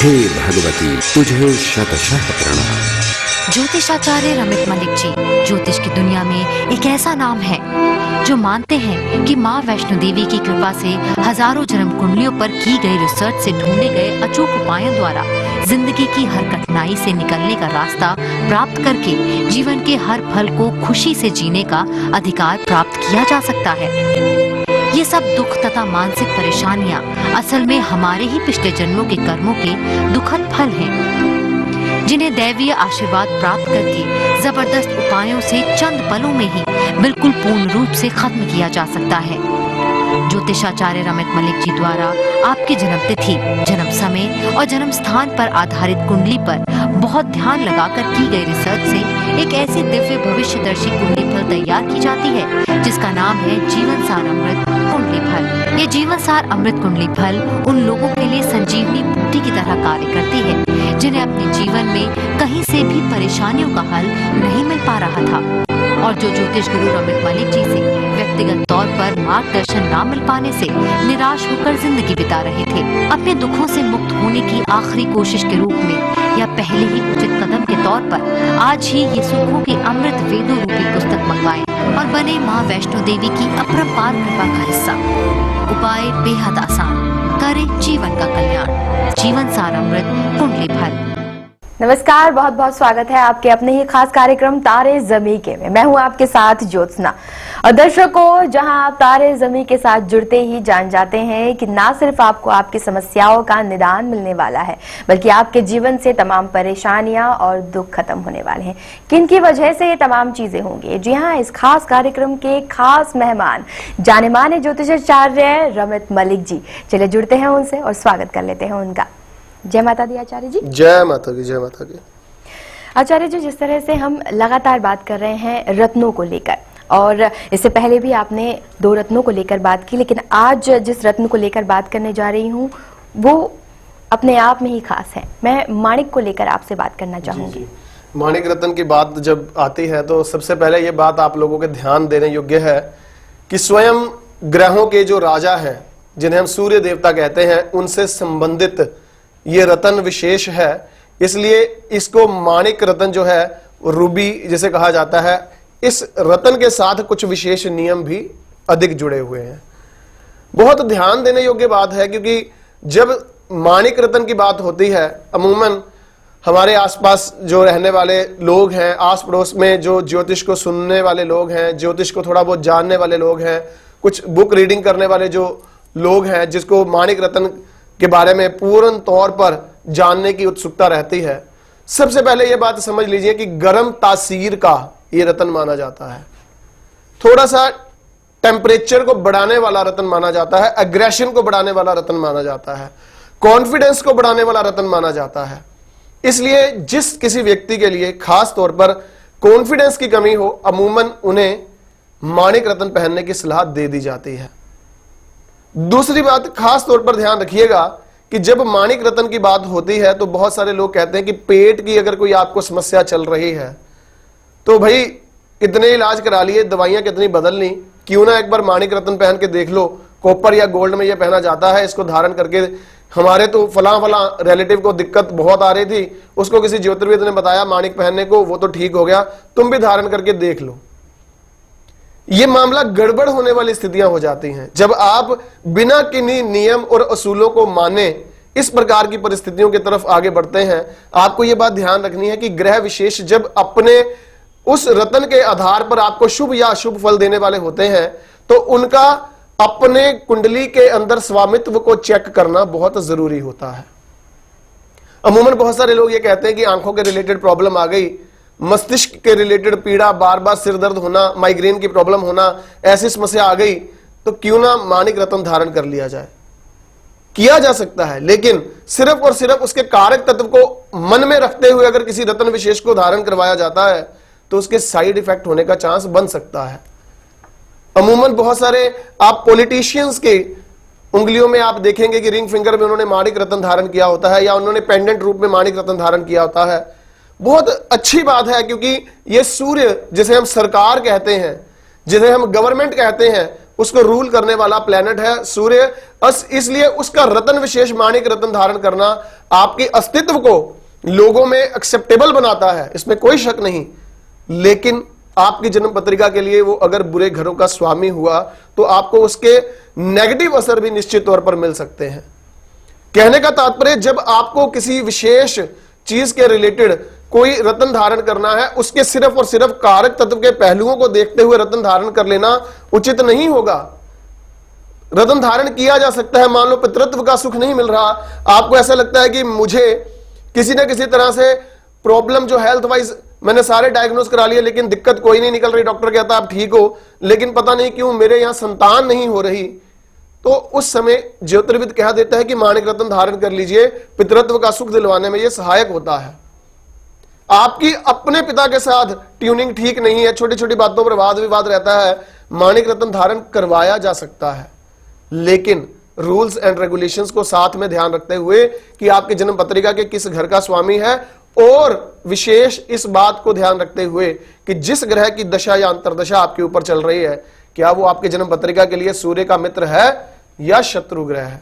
हे भगवती, तुझे शतशः प्रणाम। ज्योतिषाचार्य रमित मलिक जी ज्योतिष की दुनिया में एक ऐसा नाम है जो मानते हैं कि माँ वैष्णो देवी की कृपा से हजारों जन्म कुंडलियों पर की गई रिसर्च से ढूंढे गए अचूक उपायों द्वारा जिंदगी की हर कठिनाई से निकलने का रास्ता प्राप्त करके जीवन के हर पल को खुशी से जीने का अधिकार प्राप्त किया जा सकता है। ये सब दुख तथा मानसिक परेशानियां असल में हमारे ही पिछले जन्मों के कर्मों के दुखद फल हैं, जिन्हें दैवीय आशीर्वाद प्राप्त करके जबरदस्त उपायों से चंद पलों में ही बिल्कुल पूर्ण रूप से खत्म किया जा सकता है। ज्योतिषाचार्य रमित मलिक जी द्वारा आपकी जन्म तिथि, जन्म समय और जन्म स्थान पर आधारित कुंडली पर बहुत ध्यान लगाकर की गई रिसर्च से एक ऐसी दिव्य भविष्यदर्शी कुंडली फल तैयार की जाती है जिसका नाम है जीवन सार अमृत कुंडली फल। ये जीवन सार अमृत कुंडली फल उन लोगों के लिए संजीवनी बूटी की तरह कार्य करती है जिन्हें अपने जीवन में कहीं से भी परेशानियों का हल नहीं मिल पा रहा था और जो ज्योतिष गुरु रमित मलिक जी से व्यक्तिगत तौर पर मार्गदर्शन न मिल पाने से निराश होकर जिंदगी बिता रहे थे। अपने दुखों से मुक्त होने की आखिरी कोशिश के रूप में या पहले ही उचित कदम के तौर पर आज ही ये सुखों की अमृत वेदों रूपी पुस्तक मंगवाएं और बने माँ वैष्णो देवी की अपरंपार कृपा का हिस्सा। उपाय बेहद आसान, करे जीवन का कल्याण। जीवन सार अमृत कुंडली फल। नमस्कार, बहुत बहुत स्वागत है आपके अपने ही खास कार्यक्रम तारे ज़मीं के में। मैं हूं आपके साथ ज्योत्सना। और दर्शकों, जहां आप तारे ज़मीं के साथ जुड़ते ही जान जाते हैं कि ना सिर्फ आपको आपकी समस्याओं का निदान मिलने वाला है बल्कि आपके जीवन से तमाम परेशानियां और दुख खत्म होने वाले हैं। किनकी वजह से ये तमाम चीजें होंगी? जी हाँ, इस खास कार्यक्रम के खास मेहमान जाने माने ज्योतिषाचार्य रमित मलिक जी। चलिए जुड़ते हैं उनसे और स्वागत कर लेते हैं उनका। जय माता दी आचार्य जी। जय माता दी, जय माता दी। आचार्य जी, जिस तरह से हम लगातार बात कर रहे हैं रत्नों को लेकर, और इससे पहले भी आपने 2 रत्नों को लेकर बात की, लेकिन आज जिस रत्न को लेकर बात करने जा रही हूँ वो अपने आप में ही खास है। मैं माणिक को लेकर आपसे बात करना चाहूंगी। माणिक रत्न की बात जब आती है तो सबसे पहले ये बात आप लोगों के ध्यान देने योग्य है कि स्वयं ग्रहों के जो राजा हैं, जिन्हें हम सूर्य देवता कहते हैं, उनसे संबंधित ये रत्न विशेष है। इसलिए इसको माणिक रत्न जो है, रूबी जिसे कहा जाता है, इस रत्न के साथ कुछ विशेष नियम भी अधिक जुड़े हुए हैं। बहुत ध्यान देने योग्य बात है क्योंकि जब माणिक रत्न की बात होती है, अमूमन हमारे आसपास जो रहने वाले लोग हैं, आस पड़ोस में जो ज्योतिष को सुनने वाले लोग हैं, ज्योतिष को थोड़ा बहुत जानने वाले लोग हैं, कुछ बुक रीडिंग करने वाले जो लोग हैं, जिसको माणिक रत्न के बारे में पूर्ण तौर पर जानने की उत्सुकता रहती है, सबसे पहले यह बात समझ लीजिए कि गर्म तासीर का यह रत्न माना जाता है। थोड़ा सा टेम्परेचर को बढ़ाने वाला रत्न माना जाता है, एग्रेशन को बढ़ाने वाला रत्न माना जाता है, कॉन्फिडेंस को बढ़ाने वाला रत्न माना जाता है। इसलिए जिस किसी व्यक्ति के लिए खास तौर पर कॉन्फिडेंस की कमी हो, अमूमन उन्हें माणिक रत्न पहनने की सलाह दे दी जाती है। दूसरी बात खास तौर पर ध्यान रखिएगा कि जब माणिक रत्न की बात होती है तो बहुत सारे लोग कहते हैं कि पेट की अगर कोई आपको समस्या चल रही है तो भाई इतने इलाज करा लिए, दवाइयां कितनी बदल ली, क्यों ना एक बार माणिक रत्न पहन के देख लो। कॉपर या गोल्ड में यह पहना जाता है, इसको धारण करके हमारे तो फला रिलेटिव को दिक्कत बहुत आ रही थी, उसको किसी ज्योतिर्विद ने बताया माणिक पहनने को, वो तो ठीक हो गया, तुम भी धारण करके देख लो। ये मामला गड़बड़ होने वाली स्थितियां हो जाती हैं जब आप बिना किन्हीं नियम और असूलों को माने इस प्रकार की परिस्थितियों की तरफ आगे बढ़ते हैं। आपको यह बात ध्यान रखनी है कि ग्रह विशेष जब अपने उस रत्न के आधार पर आपको शुभ या अशुभ फल देने वाले होते हैं तो उनका अपने कुंडली के अंदर स्वामित्व को चेक करना बहुत जरूरी होता है। अमूमन बहुत सारे लोग ये कहते हैं कि आंखों के रिलेटेड प्रॉब्लम आ गई, मस्तिष्क के रिलेटेड पीड़ा, बार बार सिर दर्द होना, माइग्रेन की प्रॉब्लम होना, ऐसी समस्या आ गई तो क्यों ना माणिक रत्न धारण कर लिया जाए। किया जा सकता है, लेकिन सिर्फ और सिर्फ उसके कारक तत्व को मन में रखते हुए अगर किसी रत्न विशेष को धारण करवाया जाता है तो उसके साइड इफेक्ट होने का चांस बन सकता है। अमूमन बहुत सारे आप पॉलिटिशियंस के उंगलियों में आप देखेंगे कि रिंग फिंगर में उन्होंने माणिक रत्न धारण किया होता है या उन्होंने पेंडेंट रूप में माणिक रत्न धारण किया होता है। बहुत अच्छी बात है क्योंकि ये सूर्य जिसे हम सरकार कहते हैं, जिसे हम गवर्नमेंट कहते हैं, उसको रूल करने वाला प्लेनेट है सूर्य। इसलिए उसका रत्न विशेष माणिक रत्न धारण करना आपके अस्तित्व को लोगों में एक्सेप्टेबल बनाता है, इसमें कोई शक नहीं। लेकिन आपकी जन्म पत्रिका के लिए वो अगर बुरे घरों का स्वामी हुआ तो आपको उसके नेगेटिव असर भी निश्चित तौर पर मिल सकते हैं। कहने का तात्पर्य, जब आपको किसी विशेष चीज के रिलेटेड कोई रत्न धारण करना है, उसके सिर्फ और सिर्फ कारक तत्व के पहलुओं को देखते हुए रत्न धारण कर लेना उचित नहीं होगा। रत्न धारण किया जा सकता है, मान लो पितृत्व का सुख नहीं मिल रहा, आपको ऐसा लगता है कि मुझे किसी न किसी तरह से प्रॉब्लम जो हेल्थ वाइज मैंने सारे डायग्नोज करा लिए लेकिन दिक्कत कोई नहीं निकल रही, डॉक्टर कहता आप ठीक हो, लेकिन पता नहीं क्यों मेरे यहां संतान नहीं हो रही, तो उस समय ज्योतिर्विद कह देता है कि माणिक रत्न धारण कर लीजिए, पितृत्व का सुख दिलवाने में यह सहायक होता है। आपकी अपने पिता के साथ ट्यूनिंग ठीक नहीं है, छोटी छोटी बातों पर वाद विवाद रहता है, माणिक रत्न धारण करवाया जा सकता है, लेकिन रूल्स एंड रेगुलेशंस को साथ में ध्यान रखते हुए कि आपकी जन्म पत्रिका के किस घर का स्वामी है, और विशेष इस बात को ध्यान रखते हुए कि जिस ग्रह की दशा या अंतरदशा आपके ऊपर चल रही है, क्या वो आपकी जन्म पत्रिका के लिए सूर्य का मित्र है या शत्रु ग्रह है।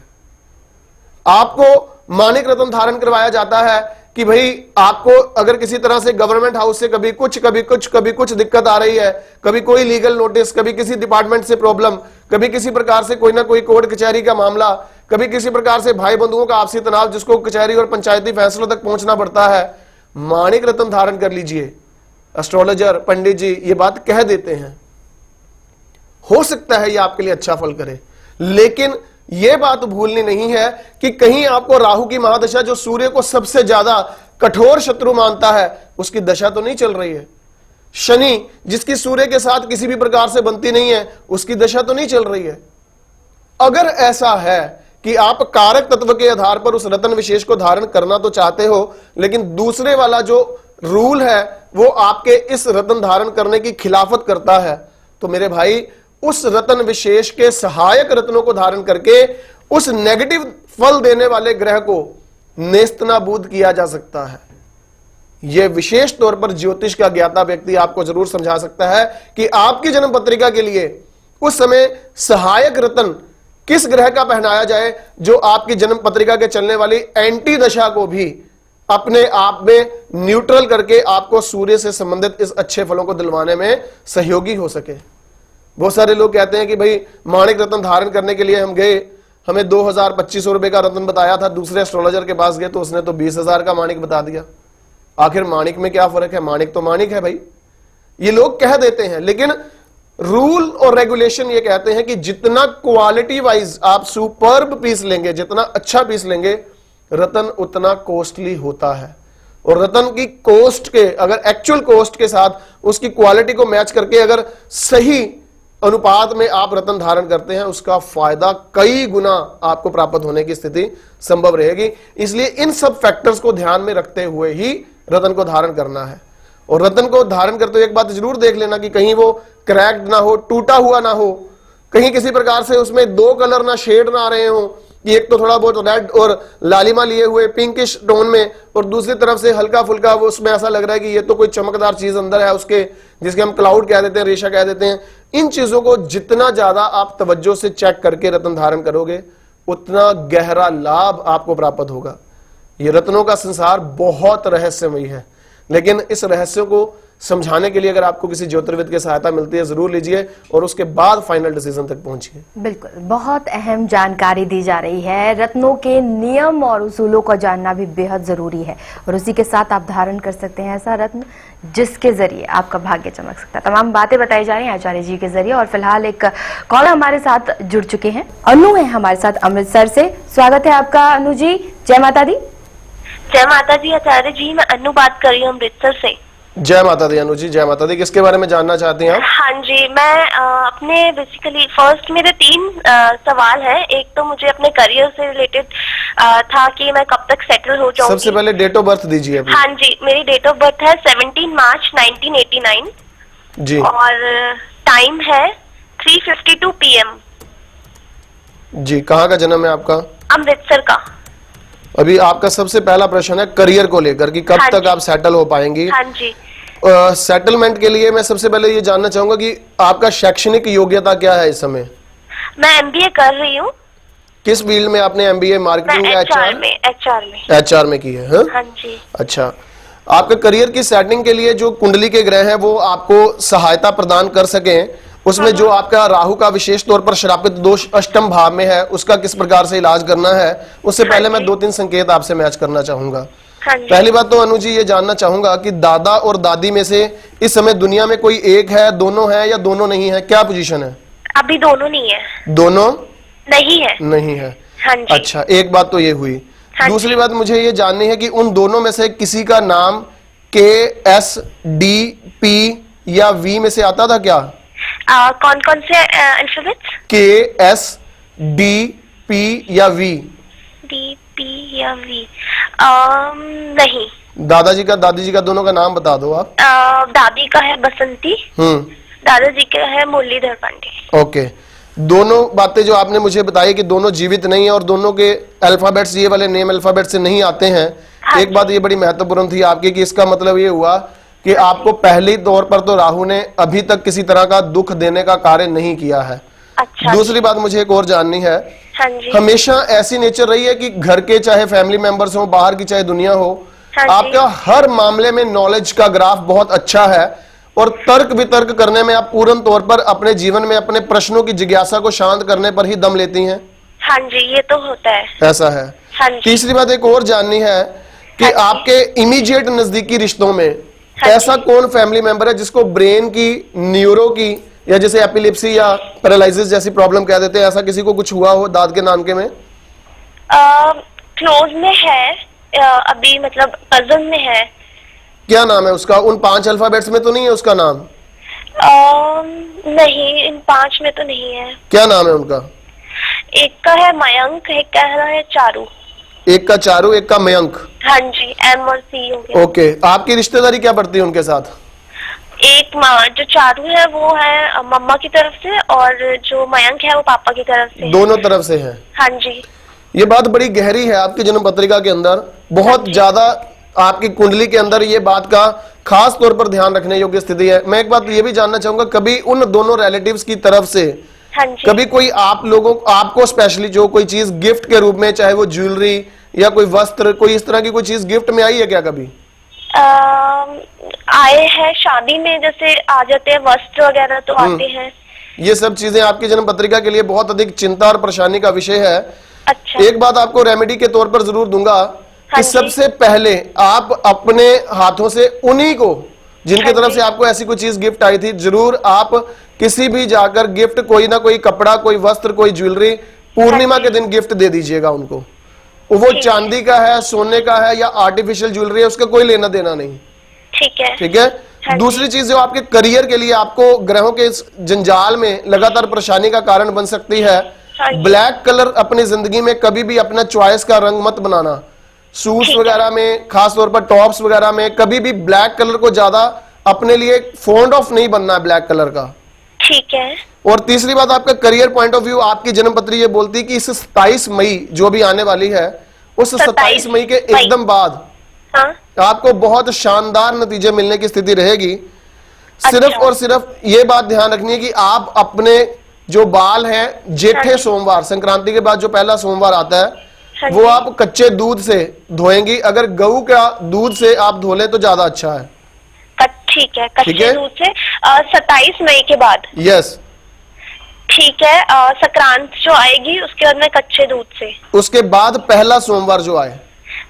आपको माणिक रत्न धारण करवाया जाता है कि भाई आपको अगर किसी तरह से गवर्नमेंट हाउस से कभी कुछ दिक्कत आ रही है, कभी कोई लीगल नोटिस, कभी किसी डिपार्टमेंट से प्रॉब्लम, कभी किसी प्रकार से कोई ना कोई कोर्ट कचहरी का मामला, कभी किसी प्रकार से भाई बंधुओं का आपसी तनाव जिसको कचहरी और पंचायती फैसलों तक पहुंचना पड़ता है, माणिक रत्न धारण कर लीजिए। एस्ट्रोलॉजर पंडित जी ये बात कह देते हैं, हो सकता है ये आपके लिए अच्छा फल करे, लेकिन यह बात भूलनी नहीं है कि कहीं आपको राहु की महादशा, जो सूर्य को सबसे ज्यादा कठोर शत्रु मानता है, उसकी दशा तो नहीं चल रही है। शनि जिसकी सूर्य के साथ किसी भी प्रकार से बनती नहीं है, उसकी दशा तो नहीं चल रही है। अगर ऐसा है कि आप कारक तत्व के आधार पर उस रत्न विशेष को धारण करना तो चाहते हो, लेकिन दूसरे वाला जो रूल है वो आपके इस रत्न धारण करने की खिलाफत करता है, तो मेरे भाई उस रत्न विशेष के सहायक रत्नों को धारण करके उस नेगेटिव फल देने वाले ग्रह को नेस्तनाबूद किया जा सकता है। यह विशेष तौर पर ज्योतिष का ज्ञाता व्यक्ति आपको जरूर समझा सकता है कि आपकी जन्म पत्रिका के लिए उस समय सहायक रत्न किस ग्रह का पहनाया जाए, जो आपकी जन्म पत्रिका के चलने वाली एंटी दशा को भी अपने आप में न्यूट्रल करके आपको सूर्य से संबंधित इस अच्छे फलों को दिलवाने में सहयोगी हो सके। बहुत सारे लोग कहते हैं कि भाई माणिक रत्न धारण करने के लिए हम गए, हमें 2000-2500 रुपए का रत्न बताया था, दूसरे एस्ट्रोलॉजर के पास गए तो उसने तो 20,000 का माणिक बता दिया। आखिर माणिक में क्या फर्क है, माणिक तो माणिक है भाई, ये लोग कह देते हैं, लेकिन रूल और रेगुलेशन ये कहते हैं कि जितना क्वालिटी वाइज आप सुपर्ब पीस लेंगे, जितना अच्छा पीस लेंगे, रत्न उतना कॉस्टली होता है। और रत्न की कॉस्ट के, अगर एक्चुअल कॉस्ट के साथ उसकी क्वालिटी को मैच करके अगर सही अनुपात में आप रत्न धारण करते हैं, उसका फायदा कई गुना आपको प्राप्त होने की स्थिति संभव रहेगी। इसलिए इन सब फैक्टर्स को ध्यान में रखते हुए ही रत्न को धारण करना है। और रत्न को धारण करते हुए एक बात जरूर देख लेना कि कहीं वो क्रैक्ड ना हो, टूटा हुआ ना हो, कहीं किसी प्रकार से उसमें दो कलर ना शेड ना आ रहे हो, कि एक तो थोड़ा बहुत रेड और लालिमा लिए हुए पिंकिश टोन में, और दूसरी तरफ से हल्का फुल्का वो उसमें ऐसा लग रहा है कि ये तो कोई चमकदार चीज अंदर है उसके, जिसके हम क्लाउड कह देते हैं, रेशा कह देते हैं। इन चीजों को जितना ज्यादा आप तवज्जो से चेक करके रत्न धारण करोगे, उतना गहरा लाभ आपको प्राप्त होगा। ये रत्नों का संसार बहुत रहस्यमयी है, लेकिन इस रहस्यों को समझाने के लिए अगर आपको किसी ज्योतिर्विद की सहायता मिलती है, जरूर लीजिए और उसके बाद फाइनल डिसीजन तक पहुंचिए। बिल्कुल, बहुत अहम जानकारी दी जा रही है। रत्नों के नियम और उसूलों को जानना भी बेहद जरूरी है, और उसी के साथ आप धारण कर सकते हैं ऐसा रत्न जिसके जरिए आपका भाग्य चमक सकता है। तमाम बातें बताई जा रही हैं आचार्य जी के जरिए। और फिलहाल एक कॉल हमारे साथ जुड़ चुके हैं, अनु है हमारे साथ अमृतसर से। स्वागत है आपका अनु जी, जय माता दी। जय माता दी आचार्य जी, मैं अनु बात कर रही हूँ अमृतसर से। जय माता दी अनु जी, जय माता दी। किसके बारे में जानना चाहती हैं आप? हाँ जी, मैं अपने बेसिकली फर्स्ट मेरे 3 सवाल हैं। एक तो मुझे अपने करियर से रिलेटेड था कि मैं कब तक सेटल हो जाऊंगी। सबसे पहले डेट ऑफ बर्थ दीजिए अपनी। हाँ जी, मेरी डेट ऑफ बर्थ है 17 मार्च 1989 जी, और टाइम है 3:52 PM जी। कहाँ का जन्म है आपका? अमृतसर का। अभी आपका सबसे पहला प्रश्न है करियर को लेकर कि कब तक आप सेटल हो पाएंगी। हाँ जी। सेटलमेंट के लिए मैं सबसे पहले ये जानना चाहूंगा कि आपका शैक्षणिक योग्यता क्या है इस समय? मैं एमबीए कर रही हूँ। किस फील्ड में आपने एमबीए, मार्केटिंग या एचआर में एचआर में की है? हाँ? हाँ जी। अच्छा, आपके करियर की सेटिंग के लिए जो कुंडली के ग्रह हैं वो आपको सहायता प्रदान कर सकें, उसमें जो आपका राहु का विशेष तौर पर श्रापित दोष अष्टम भाव में है, उसका किस प्रकार से इलाज करना है, उससे पहले मैं 2-3 संकेत आपसे मैच करना चाहूंगा। हाँ जी। पहली बात तो अनु जी ये जानना चाहूंगा कि दादा और दादी में से इस समय दुनिया में कोई एक है, दोनों है या दोनों नहीं है, क्या पोजीशन है? अभी दोनों नहीं है। दोनों नहीं है। नहीं है। हाँ जी। अच्छा, एक बात तो ये हुई। हाँ दूसरी बात मुझे ये जाननी है कि उन दोनों में से किसी का नाम के, एस, डी, पी या वी में से आता था क्या? कौन कौन से अल्फाबेट्स? के, एस, डी, पी या वी? डी, पी या वी? नहीं। दादाजी का, दादी जी का, दोनों का नाम बता दो आप। दादी का है बसंती, दादाजी का है मुरलीधर पांडे। ओके, दोनों बातें जो आपने मुझे बताई कि दोनों जीवित नहीं है और दोनों के अल्फाबेट्स ये वाले नेम अल्फाबेट से नहीं आते हैं। हाँ एक बात ये बड़ी महत्वपूर्ण थी आपकी कि इसका मतलब ये हुआ कि आपको पहले तौर पर तो राहु ने अभी तक किसी तरह का दुख देने का कार्य नहीं किया है। अच्छा। दूसरी बात मुझे एक और जाननी है, हाँ जी। हमेशा ऐसी नेचर रही है कि घर के चाहे फैमिली मेंबर्स हो, बाहर की चाहे दुनिया हो, हाँ जी। आपका हर मामले में नॉलेज का ग्राफ बहुत अच्छा है और तर्क वितर्क करने में आप पूर्ण तौर पर अपने जीवन में अपने प्रश्नों की जिज्ञासा को शांत करने पर ही दम लेती हैं। हाँ जी, ये तो होता है। ऐसा है। हाँ जी। तीसरी बात एक और जाननी है कि हाँ जी। आपके इमीडिएट नजदीकी रिश्तों में हाँ ऐसा कौन फैमिली मेंबर है जिसको ब्रेन की, न्यूरो की या जैसे एपिलेप्सी या पैरालिसिस जैसी प्रॉब्लम कह देते हैं, ऐसा किसी को कुछ हुआ हो दाद के नाम के में? क्लोज में है, अभी मतलब कजन में है। क्या नाम है उसका? उन 5 अल्फाबेट्स में तो नहीं है उसका नाम? नहीं, इन 5 में तो नहीं है। क्या नाम है उनका? एक का है मयंक, एक का है चारू। एक का चारू, एक का मयंक। हाँ जी, एम और सी हो गया। ओके, आपकी रिश्तेदारी क्या पड़ती है उनके साथ? एक जो चारू है वो है मम्मा की तरफ से और जो मयंक है वो पापा की तरफ से। दोनों तरफ से है? हाँ जी। ये बात बड़ी गहरी है आपकी जन्म पत्रिका के अंदर, बहुत ज्यादा आपकी कुंडली के अंदर ये बात का खास तौर पर ध्यान रखने योग्य स्थिति है। मैं एक बात ये भी जानना चाहूंगा, कभी उन दोनों रिलेटिव्स की तरफ से हाँ जी। कभी कोई आप लोगों आपको स्पेशली जो कोई चीज गिफ्ट के रूप में, चाहे वो ज्वेलरी या कोई वस्त्र, कोई इस तरह की कोई चीज गिफ्ट में आई है क्या कभी? आए हैं शादी में, जैसे आ जाते हैं वस्त्र वगैरह तो आते हैं। ये सब चीजें आपकी जन्म पत्रिका के लिए बहुत अधिक चिंता और परेशानी का विषय है। अच्छा। एक बात आपको रेमेडी के तौर पर जरूर दूंगा कि हाँ जी। सबसे पहले आप अपने हाथों से उन्हीं को जिनकी हाँ तरफ जी। से आपको ऐसी कोई चीज गिफ्ट आई थी, जरूर आप किसी भी जाकर गिफ्ट कोई ना कोई कपड़ा, कोई वस्त्र, कोई ज्वेलरी पूर्णिमा के दिन गिफ्ट दे दीजिएगा उनको। वो चांदी का है, सोने का है या आर्टिफिशियल ज्वेलरी है, उसका कोई लेना देना नहीं। ठीक है। ठीक है। हाँ दूसरी चीज जो आपके करियर के लिए आपको ग्रहों के इस जंजाल में लगातार परेशानी का कारण बन सकती है, हाँ जी। ब्लैक कलर अपनी जिंदगी में कभी भी अपना चॉइस का रंग मत बनाना। सूट्स ठीक है। वगैरह में, खास तौर पर टॉप्स वगैरह में कभी भी ब्लैक कलर को ज्यादा अपने लिए फोन्ड ऑफ नहीं बनना है ब्लैक कलर का। ठीक है। और तीसरी बात, आपका करियर पॉइंट ऑफ व्यू, आपकी जन्मपत्री ये बोलती है कि इस 27 मई जो भी आने वाली है, उस 27 मई के एकदम बाद हाँ। आपको बहुत शानदार नतीजे मिलने की स्थिति रहेगी। सिर्फ अच्छा। और सिर्फ ये बात ध्यान रखनी है कि आप अपने जो बाल हैं जेठे सोमवार, संक्रांति के बाद जो पहला सोमवार आता है, हाँ वो जी। आप कच्चे दूध से धोएंगी। अगर गऊ का दूध से आप धो लें तो ज्यादा अच्छा है। ठीक है, ठीक कच्चे है। दूध से 27 मई के बाद। यस। ठीक है। संक्रांत जो आएगी उसके बाद में कच्चे दूध से, उसके बाद पहला सोमवार जो आए,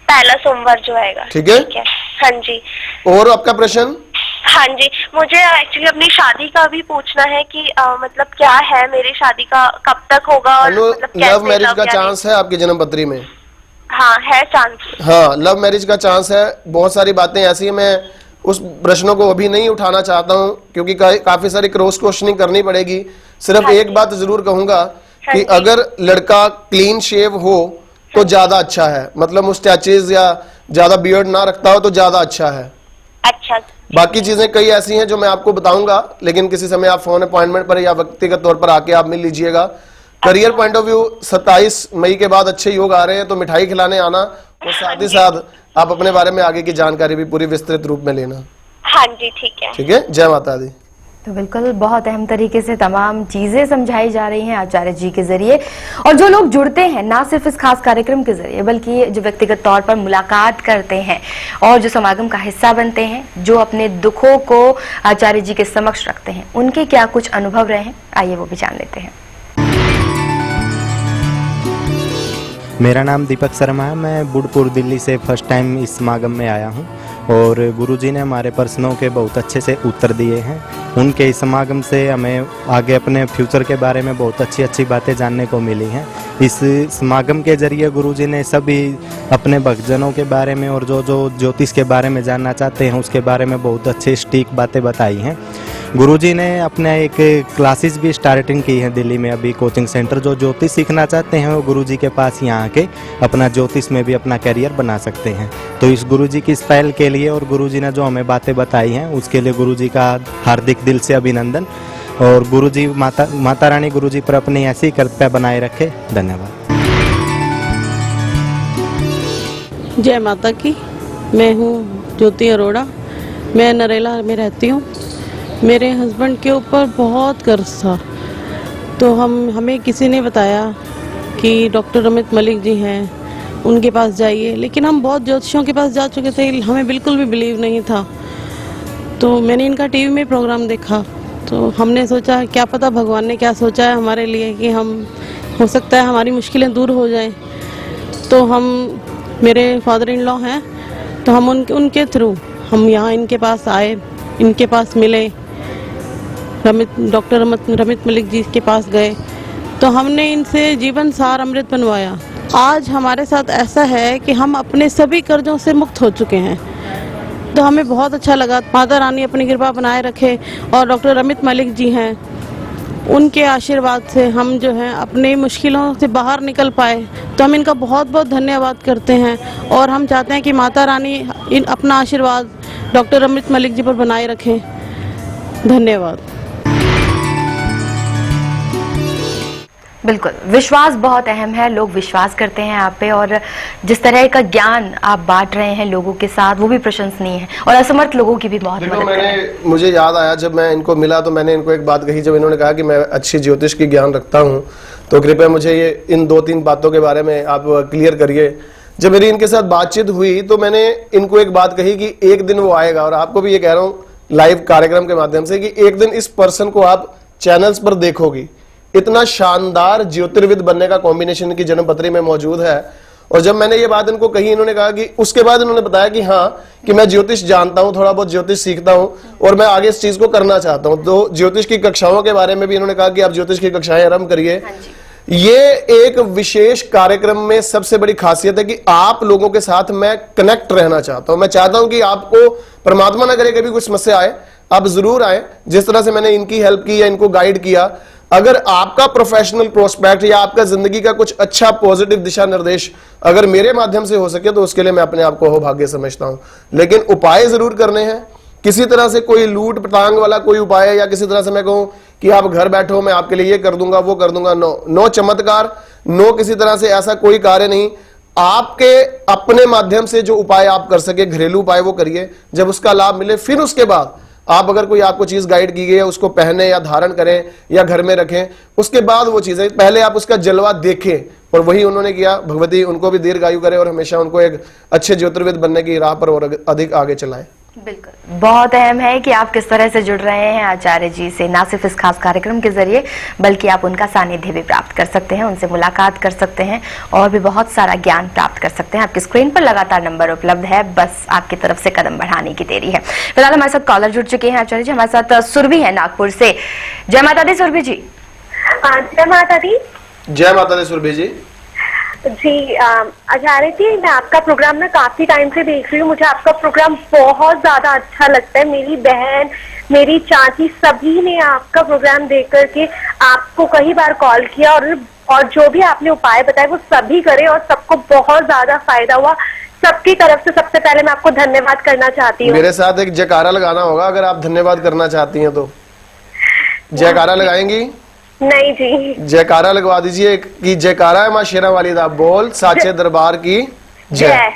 पहला सोमवार जो आएगा। ठीक है। हाँ जी। और आपका प्रश्न? हाँ जी, मुझे एक्चुअली अपनी शादी का भी पूछना है कि मतलब क्या है मेरी शादी का, कब तक होगा और मतलब कैसे लव मैरिज का या चांस है आपकी जन्मपत्री में? नहीं? हाँ है चांस। हाँ, लव मैरिज का चांस है। बहुत सारी बातें ऐसी हैं, मैं उस प्रश्नों को अभी नहीं उठाना चाहता हूं क्योंकि काफी सारी क्रॉस क्वेश्चनिंग करनी पड़ेगी। सिर्फ हाँ एक जी। बात जरूर कहूंगा हाँ कि जी। अगर लड़का क्लीन शेव हो तो ज्यादा अच्छा है, मतलब मुस्टैचेज या ज्यादा बियर्ड ना रखता हो तो ज्यादा अच्छा है। अच्छा। बाकी चीजें कई ऐसी हैं जो मैं आपको बताऊंगा, लेकिन किसी समय आप फोन अपॉइंटमेंट पर या व्यक्तिगत तौर पर आके आप मिल लीजिएगा। करियर पॉइंट ऑफ व्यू 27 मई के बाद अच्छे योग आ रहे हैं, तो मिठाई खिलाने आना और साथ ही साथ आप अपने बारे में आगे की जानकारी भी पूरी विस्तृत रूप में लेना। हाँ जी, ठीक है। ठीक है। जय माता दी। तो बिल्कुल बहुत अहम तरीके से तमाम चीजें समझाई जा रही हैं आचार्य जी के जरिए। और जो लोग जुड़ते हैं ना सिर्फ इस खास कार्यक्रम के जरिए बल्कि जो व्यक्तिगत तौर पर मुलाकात करते हैं और जो समागम का हिस्सा बनते हैं, जो अपने दुखों को आचार्य जी के समक्ष रखते हैं, उनके क्या कुछ अनुभव रहे हैं, आइए वो भी जान लेते हैं। मेरा नाम दीपक शर्मा है। मैं बुडपुर दिल्ली से फर्स्ट टाइम इस समागम में आया हूं और गुरुजी ने हमारे प्रश्नों के बहुत अच्छे से उत्तर दिए हैं। उनके इस समागम से हमें आगे अपने फ्यूचर के बारे में बहुत अच्छी अच्छी बातें जानने को मिली हैं। इस समागम के जरिए गुरुजी ने सभी अपने भक्तजनों के बारे में और जो जो ज्योतिष के बारे में जानना चाहते हैं उसके बारे में बहुत अच्छी सटीक बातें बताई हैं। गुरुजी ने अपने एक क्लासेस भी स्टार्टिंग की है दिल्ली में, अभी कोचिंग सेंटर। जो ज्योतिष सीखना चाहते हैं वो गुरुजी के पास यहाँ आके अपना ज्योतिष में भी अपना करियर बना सकते हैं। तो इस गुरुजी की इस पहल के लिए और गुरुजी ने जो हमें बातें बताई हैं उसके लिए गुरुजी का हार्दिक दिल से अभिनंदन। और गुरुजी माता रानी गुरुजी पर अपनी ऐसी कृपा बनाए रखे। धन्यवाद। जय माता की। मैं हूँ ज्योति अरोड़ा। मैं नरेला में रहती हूँ। मेरे हस्बैंड के ऊपर बहुत कर्ज था, तो हमें किसी ने बताया कि डॉक्टर अमित मलिक जी हैं, उनके पास जाइए। लेकिन हम बहुत ज्योतिषियों के पास जा चुके थे, हमें बिल्कुल भी बिलीव नहीं था। तो मैंने इनका टीवी में प्रोग्राम देखा, तो हमने सोचा क्या पता भगवान ने क्या सोचा है हमारे लिए कि हम हो सकता है हमारी मुश्किलें दूर हो जाएं। तो हम मेरे फादर इन लॉ हैं, तो हम उनके थ्रू हम यहाँ इनके पास आए, इनके पास मिले, डॉक्टर रमित मलिक जी के पास गए, तो हमने इनसे जीवन सार अमृत बनवाया। आज हमारे साथ ऐसा है कि हम अपने सभी कर्जों से मुक्त हो चुके हैं। तो हमें बहुत अच्छा लगा। माता रानी अपनी कृपा बनाए रखे और डॉक्टर रमित मलिक जी हैं, उनके आशीर्वाद से हम जो हैं अपनी मुश्किलों से बाहर निकल पाए। तो हम इनका बहुत बहुत धन्यवाद करते हैं और हम चाहते हैं कि माता रानी अपना आशीर्वाद डॉक्टर रमित मलिक जी पर बनाए रखें। धन्यवाद। बिल्कुल, विश्वास बहुत अहम है। लोग विश्वास करते हैं आप पे और जिस तरह का ज्ञान आप बांट रहे हैं लोगों के साथ वो भी प्रशंसनीय है और असमर्थ लोगों की भी बहुत मदद कर रहे हैं। मुझे याद आया जब मैं इनको मिला तो मैंने इनको एक बात कही, जब इन्होंने कहा कि मैं अच्छी ज्योतिष की ज्ञान रखता हूँ, तो कृपया मुझे ये इन 2-3 बातों के बारे में आप क्लियर करिए। जब मेरी इनके साथ बातचीत हुई तो मैंने इनको एक बात कही कि एक दिन वो आएगा, और आपको भी ये कह रहा हूँ लाइव कार्यक्रम के माध्यम से, कि एक दिन इस पर्सन को आप चैनल्स पर देखोगी। इतना शानदार ज्योतिर्विद बनने का कॉम्बिनेशन की जन्मपत्री में मौजूद है। और जब मैंने ये बात इनको कही, इन्होंने कहा कि उसके बाद इन्होंने बताया कि हाँ, कि मैं ज्योतिष जानता हूँ, थोड़ा बहुत ज्योतिष सीखता हूँ और मैं आगे इस चीज को करना चाहता हूँ। तो ज्योतिष की कक्षाओं के बारे में भी इन्होंने कहा कि आप ज्योतिष की कक्षाएं आरंभ करिए। ये एक विशेष कार्यक्रम में सबसे बड़ी खासियत है कि आप लोगों के साथ मैं कनेक्ट रहना चाहता हूं। मैं चाहता हूं कि आपको परमात्मा ना करे कभी कुछ समस्या आए, आप जरूर आए। जिस तरह से मैंने इनकी हेल्प की या इनको गाइड किया, अगर आपका प्रोफेशनल प्रोस्पेक्ट या आपका जिंदगी का कुछ अच्छा पॉजिटिव दिशा निर्देश अगर मेरे माध्यम से हो सके तो उसके लिए मैं अपने आप को अहोभाग्य समझता हूं। लेकिन उपाय जरूर करने हैं। किसी तरह से कोई लूट पटांग वाला कोई उपाय या किसी तरह से मैं कहूं कि आप घर बैठो मैं आपके लिए ये कर दूंगा वो कर दूंगा, नो चमत्कार, नो किसी तरह से ऐसा कोई कार्य नहीं। आपके अपने माध्यम से जो उपाय आप कर सके, घरेलू उपाय वो करिए। जब उसका लाभ मिले फिर उसके बाद आप अगर कोई आपको चीज गाइड की गई है उसको पहने या धारण करें या घर में रखें, उसके बाद वो चीजें पहले आप उसका जलवा देखें। और वही उन्होंने किया। भगवती उनको भी दीर्घायु करे और हमेशा उनको एक अच्छे ज्योतिर्विद बनने की राह पर और अधिक आगे चलाएं। बिल्कुल, बहुत अहम है कि आप किस तरह से जुड़ रहे हैं आचार्य जी से, ना सिर्फ इस खास कार्यक्रम के जरिए बल्कि आप उनका सानिध्य भी प्राप्त कर सकते हैं, उनसे मुलाकात कर सकते हैं और भी बहुत सारा ज्ञान प्राप्त कर सकते हैं। आपकी स्क्रीन पर लगातार नंबर उपलब्ध है, बस आपकी तरफ से कदम बढ़ाने की देरी है। फिलहाल हमारे साथ कॉलर जुड़ चुके हैं आचार्य जी। हमारे साथ सुरभि है नागपुर से। जय माता दी सुरभि जी। जय माता दी। जय माता दी सुरभि जी। जी आचार्य जी, मैं आपका प्रोग्राम ना काफी टाइम से देख रही हूँ। मुझे आपका प्रोग्राम बहुत ज्यादा अच्छा लगता है। मेरी बहन, मेरी चाची, सभी ने आपका प्रोग्राम देख करके आपको कई बार कॉल किया और जो भी आपने उपाय बताए वो सभी करे और सबको बहुत ज्यादा फायदा हुआ। सबकी तरफ से सबसे पहले मैं आपको धन्यवाद करना चाहती हूँ। मेरे साथ एक जयकारा लगाना होगा अगर आप धन्यवाद करना चाहती हैं तो। जयकारा लगाएंगी? नहीं जी। जयकारा लगवा दीजिए कि जयकारा है माँ शेरा वाली दा बोल साचे दरबार की जय।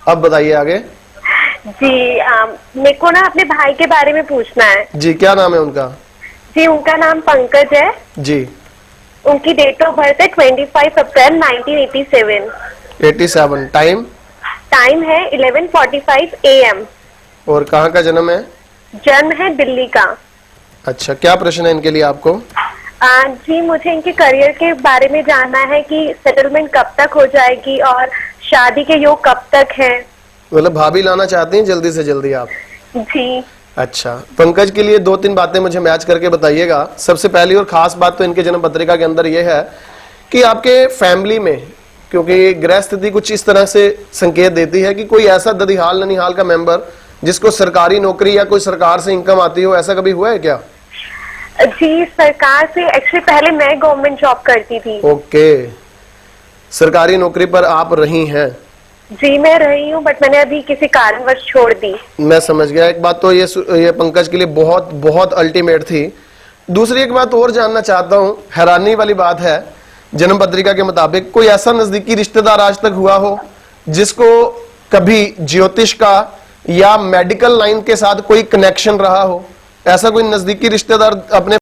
अब बताइए आगे। जी मेरे को ना अपने भाई के बारे में पूछना है। जी, क्या नाम है उनका? जी उनका नाम पंकज है। जी। उनकी डेट ऑफ बर्थ है 25 अप्रैल 1987। 87। टाइम? टाइम है 11:45 AM। और कहाँ का जन्म है? जन्म है दिल्ली का। अच्छा, क्या प्रश्न है इनके लिए आपको? जी मुझे इनके करियर के बारे में जानना है कि सेटलमेंट कब तक हो जाएगी और शादी के योग कब तक है। मतलब भाभी लाना चाहती हैं जल्दी से जल्दी आप? जी। अच्छा, पंकज के लिए 2-3 बातें मुझे मैच करके बताइएगा। सबसे पहली और खास बात तो इनके जन्म पत्रिका के अंदर यह है कि आपके फैमिली में, क्योंकि ग्रह स्थिति कुछ इस तरह से संकेत देती है कि कोई ऐसा ददिहाल ननिहाल का मेंबर जिसको सरकारी नौकरी या कोई सरकार से इनकम आती हो, ऐसा कभी हुआ है क्या? जी सरकार से एक्चुअली पहले मैं गवर्नमेंट जॉब करती थी। ओके, सरकारी नौकरी पर आप रही हैं? जी मैं रही हूँ, बट मैंने अभी किसी कारणवश छोड़ दी। मैं समझ गया। एक बात तो ये पंकज के लिए बहुत बहुत अल्टीमेट थी। दूसरी एक बात और जानना चाहता हूँ, हैरानी वाली बात है, जन्म पत्रिका के मुताबिक कोई ऐसा नजदीकी रिश्तेदार आज तक हुआ हो जिसको कभी ज्योतिष का या मेडिकल लाइन के साथ कोई कनेक्शन रहा हो? ऐसा कोई नजदीकी रिश्तेदार अपने